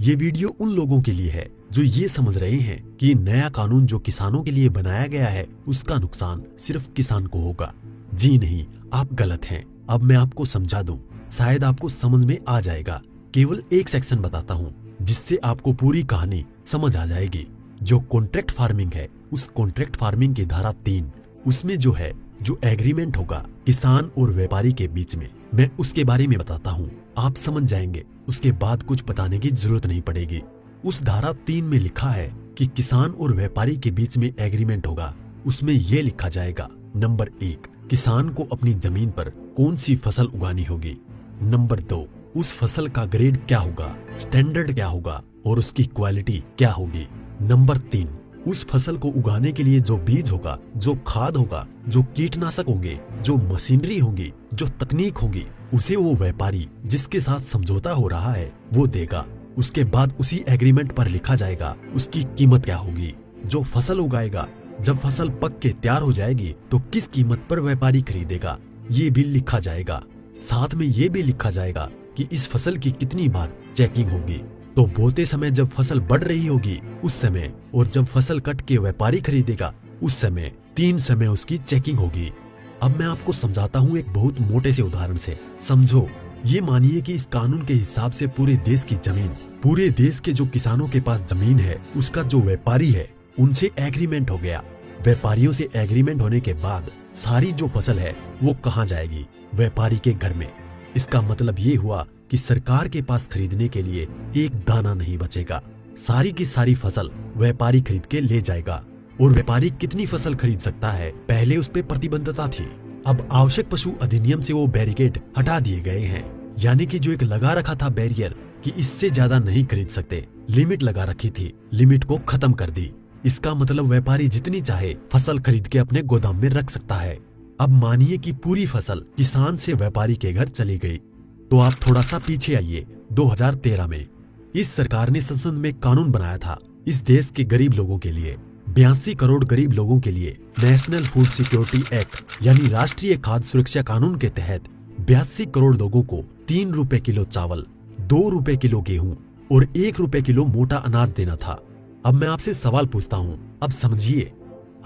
ये वीडियो उन लोगों के लिए है जो ये समझ रहे हैं कि नया कानून जो किसानों के लिए बनाया गया है उसका नुकसान सिर्फ किसान को होगा। जी नहीं, आप गलत हैं। अब मैं आपको समझा दूं, शायद आपको समझ में आ जाएगा। केवल एक सेक्शन बताता हूँ जिससे आपको पूरी कहानी समझ आ जाएगी। जो कॉन्ट्रैक्ट फार्मिंग है, उस कॉन्ट्रैक्ट फार्मिंग की धारा 3, उसमें जो है जो एग्रीमेंट होगा किसान और व्यापारी के बीच में, मैं उसके बारे में बताता हूँ। आप समझ जाएंगे, उसके बाद कुछ बताने की जरूरत नहीं पड़ेगी। उस धारा 3 में लिखा है कि किसान और व्यापारी के बीच में एग्रीमेंट होगा। उसमें यह लिखा जाएगा, नंबर 1, किसान को अपनी जमीन पर कौन सी फसल उगानी होगी। नंबर 2, उस फसल का ग्रेड क्या होगा, स्टैंडर्ड क्या होगा और उसकी क्वालिटी क्या होगी। नंबर 3, उस फसल को उगाने के लिए जो बीज होगा, जो खाद होगा, जो कीटनाशक होंगे, जो मशीनरी होगी, जो तकनीक होगी, उसे वो व्यापारी जिसके साथ समझौता हो रहा है वो देगा। उसके बाद उसी एग्रीमेंट पर लिखा जाएगा उसकी कीमत क्या होगी। जो फसल उगाएगा, जब फसल पक के तैयार हो जाएगी तो किस कीमत पर व्यापारी खरीदेगा, ये भी लिखा जाएगा। साथ में ये भी लिखा जाएगा कि इस फसल की कितनी बार चेकिंग होगी। तो बोते समय जब फसल बढ़ रही होगी उस समय, और जब फसल कट के व्यापारी खरीदेगा उस समय, 3 समय उसकी चेकिंग होगी। अब मैं आपको समझाता हूँ एक बहुत मोटे से उदाहरण से। समझो, ये मानिए कि इस कानून के हिसाब से पूरे देश की जमीन, पूरे देश के जो किसानों के पास जमीन है, उसका जो व्यापारी है उनसे एग्रीमेंट हो गया। व्यापारियों से एग्रीमेंट होने के बाद सारी जो फसल है वो कहाँ जाएगी, व्यापारी के घर में। इसका मतलब ये हुआ कि सरकार के पास खरीदने के लिए एक दाना नहीं बचेगा। सारी की सारी फसल व्यापारी खरीद के ले जाएगा। और व्यापारी कितनी फसल खरीद सकता है, पहले उस पर प्रतिबंधता थी। अब आवश्यक पशु अधिनियम से वो बैरिकेड हटा दिए गए हैं। यानी कि जो एक लगा रखा था बैरियर कि इससे ज्यादा नहीं खरीद सकते, लिमिट लगा रखी थी, लिमिट को खत्म कर दी। इसका मतलब व्यापारी जितनी चाहे फसल खरीद के अपने गोदाम में रख सकता है। अब मानिए कि पूरी फसल किसान से व्यापारी के घर चली गई, तो आप थोड़ा सा पीछे आइए। 2013 में इस सरकार ने संसद में कानून बनाया था इस देश के गरीब लोगों के लिए। 82 करोड़ गरीब लोगों के लिए नेशनल फूड सिक्योरिटी एक्ट यानी राष्ट्रीय खाद्य सुरक्षा कानून के तहत 82 करोड़ लोगों को 3 रुपए किलो चावल, 2 रुपए किलो गेहूं और 1 रुपए किलो मोटा अनाज देना था। अब मैं आपसे सवाल पूछता हूँ, अब समझिए,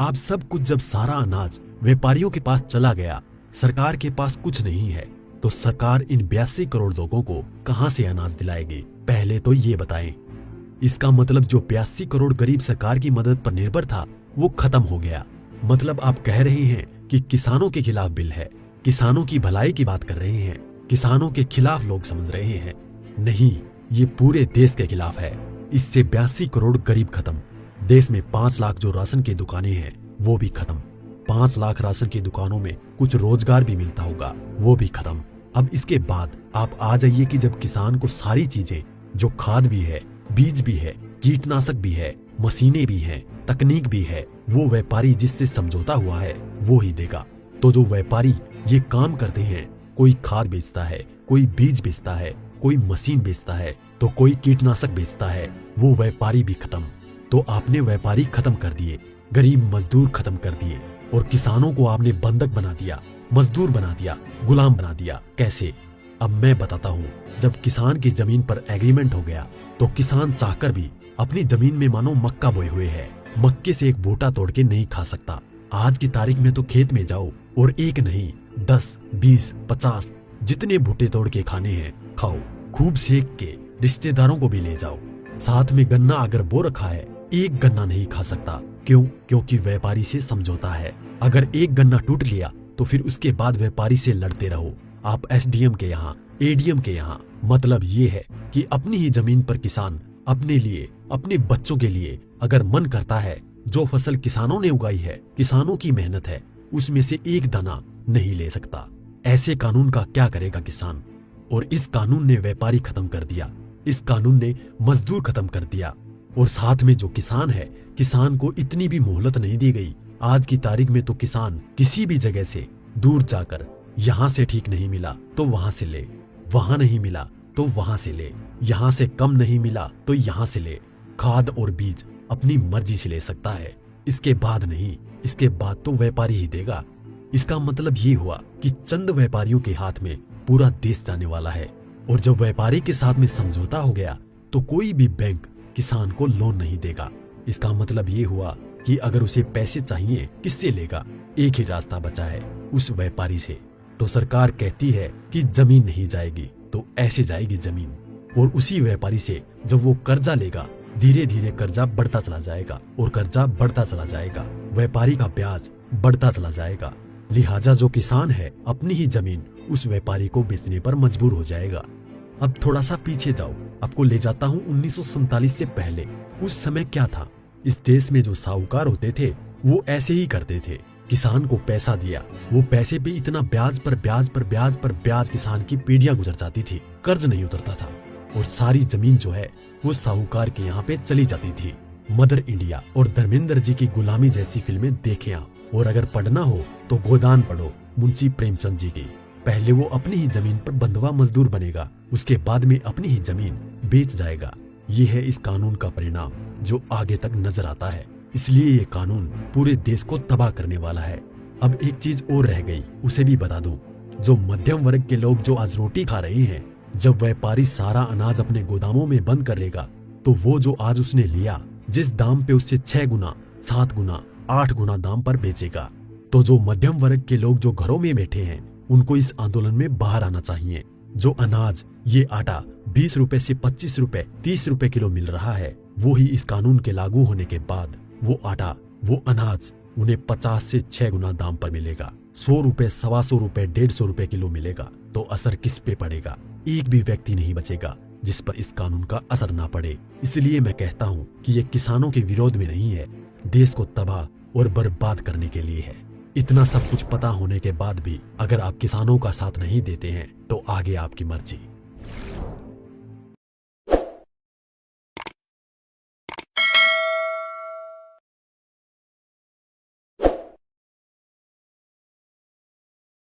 आप सब कुछ जब सारा अनाज व्यापारियों के पास चला गया, सरकार के पास कुछ नहीं है, तो सरकार इन 82 करोड़ लोगों को कहां से अनाज दिलाएगी, पहले तो ये बताएं। इसका मतलब जो 82 करोड़ गरीब सरकार की मदद पर निर्भर था वो खत्म हो गया। मतलब आप कह रहे हैं कि किसानों के खिलाफ बिल है, किसानों की भलाई की बात कर रहे हैं, किसानों के खिलाफ लोग समझ रहे हैं। नहीं, ये पूरे देश के खिलाफ है। इससे 82 करोड़ गरीब खत्म। देश में 5 लाख जो राशन की दुकानें हैं वो भी खत्म। 5 लाख राशन की दुकानों में कुछ रोजगार भी मिलता होगा, वो भी खत्म। अब इसके बाद आप आ जाइए कि जब किसान को सारी चीजें, जो खाद भी है, बीज भी है, कीटनाशक भी है, मशीनें भी हैं, तकनीक भी है, वो व्यापारी जिससे समझौता हुआ है वो ही देगा। तो जो व्यापारी ये काम करते हैं, कोई खाद बेचता है, कोई बीज बेचता है, कोई मशीन बेचता है, तो कोई कीटनाशक बेचता है, वो व्यापारी भी खत्म। तो आपने व्यापारी खत्म कर दिए, गरीब मजदूर खत्म कर दिए, और किसानों को आपने बंधक बना दिया, मजदूर बना दिया, गुलाम बना दिया। कैसे? अब मैं बताता हूँ। जब किसान की जमीन पर एग्रीमेंट हो गया तो किसान चाहकर भी अपनी जमीन में मानो मक्का बोए हुए है, मक्के से एक बूटा तोड़ के नहीं खा सकता। आज की तारीख में तो खेत में जाओ और एक नहीं 10, 20, 50 जितने बूटे तोड़ के खाने हैं खाओ, खूब सेक के रिश्तेदारों को भी ले जाओ। साथ में गन्ना अगर बो रखा है, एक गन्ना नहीं खा सकता। क्यों? क्योंकि व्यापारी से समझौता है। अगर एक गन्ना टूट लिया तो फिर उसके बाद व्यापारी से लड़ते रहो, आप एसडीएम के यहाँ, एडीएम के यहाँ। मतलब ये है कि अपनी ही जमीन पर किसान अपने लिए, अपने बच्चों के लिए अगर मन करता है, जो फसल किसानों ने उगाई है, किसानों की मेहनत है, उसमें से एक दाना नहीं ले सकता। ऐसे कानून का क्या करेगा किसान? और इस कानून ने व्यापारी खत्म कर दिया, इस कानून ने मजदूर खत्म कर दिया, और साथ में जो किसान है, किसान को इतनी भी मोहलत नहीं दी गई। आज की तारीख में तो किसान किसी भी जगह से दूर जाकर, यहाँ से ठीक नहीं मिला तो वहां से ले, वहां नहीं मिला तो वहां से ले, यहाँ से कम नहीं मिला तो यहाँ से ले। खाद और बीज अपनी मर्जी से ले सकता है, इसके बाद नहीं, इसके बाद तो व्यापारी ही देगा। इसका मतलब ये हुआ कि चंद व्यापारियों के हाथ में पूरा देश जाने वाला है। और जब व्यापारी के साथ में समझौता हो गया तो कोई भी बैंक किसान को लोन नहीं देगा। इसका मतलब ये हुआ कि अगर उसे पैसे चाहिए किससे लेगा? एक ही रास्ता बचा है, उस व्यापारी से। तो सरकार कहती है कि जमीन नहीं जाएगी, तो ऐसे जाएगी जमीन। और उसी व्यापारी से जब वो कर्जा लेगा, धीरे धीरे कर्जा बढ़ता चला जाएगा और कर्जा बढ़ता चला जाएगा, व्यापारी का ब्याज बढ़ता चला जाएगा। लिहाजा जो किसान है अपनी ही जमीन उस व्यापारी को बेचने पर मजबूर हो जाएगा। अब थोड़ा सा पीछे जाओ, आपको ले जाता हूँ 1947 से पहले। उस समय क्या था? इस देश में जो साहूकार होते थे वो ऐसे ही करते थे। किसान को पैसा दिया, वो पैसे पे इतना ब्याज पर ब्याज पर ब्याज पर ब्याज किसान की पीढ़ियां गुजर जाती थी, कर्ज नहीं उतरता था और सारी जमीन जो है वो साहूकार के यहाँ पे चली जाती थी। मदर इंडिया और धर्मेंद्र जी की गुलामी जैसी फिल्में देखें आप। और अगर पढ़ना हो तो गोदान पढ़ो मुंशी प्रेमचंद जी की। पहले वो अपनी ही जमीन पर बंधुआ मजदूर बनेगा, उसके बाद में अपनी ही जमीन बेच जाएगा। ये है इस कानून का परिणाम जो आगे तक नजर आता है। इसलिए ये कानून पूरे देश को तबाह करने वाला है। अब एक चीज और रह गई, उसे भी बता दूं। जो मध्यम वर्ग के लोग जो आज रोटी खा रहे हैं, जब व्यापारी सारा अनाज अपने गोदामों में बंद कर लेगा तो वो जो आज उसने लिया जिस दाम पे उससे 6 गुना 7 गुना 8 गुना दाम पर बेचेगा। तो जो मध्यम वर्ग के लोग जो घरों में बैठे हैं उनको इस आंदोलन में बाहर आना चाहिए। जो अनाज, ये आटा 20 रुपए से 25 रुपए 30 रुपए किलो मिल रहा है, वो ही इस कानून के लागू होने के बाद वो आटा, वो अनाज उन्हें 50 से 6 गुना दाम पर मिलेगा। 100 रुपए, 125 रुपए, 150 रुपए किलो मिलेगा। तो असर किस पे पड़ेगा? एक भी व्यक्ति नहीं बचेगा जिस पर इस कानून का असर ना पड़े। इसलिए मैं कहता हूँ कि ये किसानों के विरोध में नहीं है, देश को तबाह और बर्बाद करने के लिए है। इतना सब कुछ पता होने के बाद भी अगर आप किसानों का साथ नहीं देते हैं तो आगे आपकी मर्जी।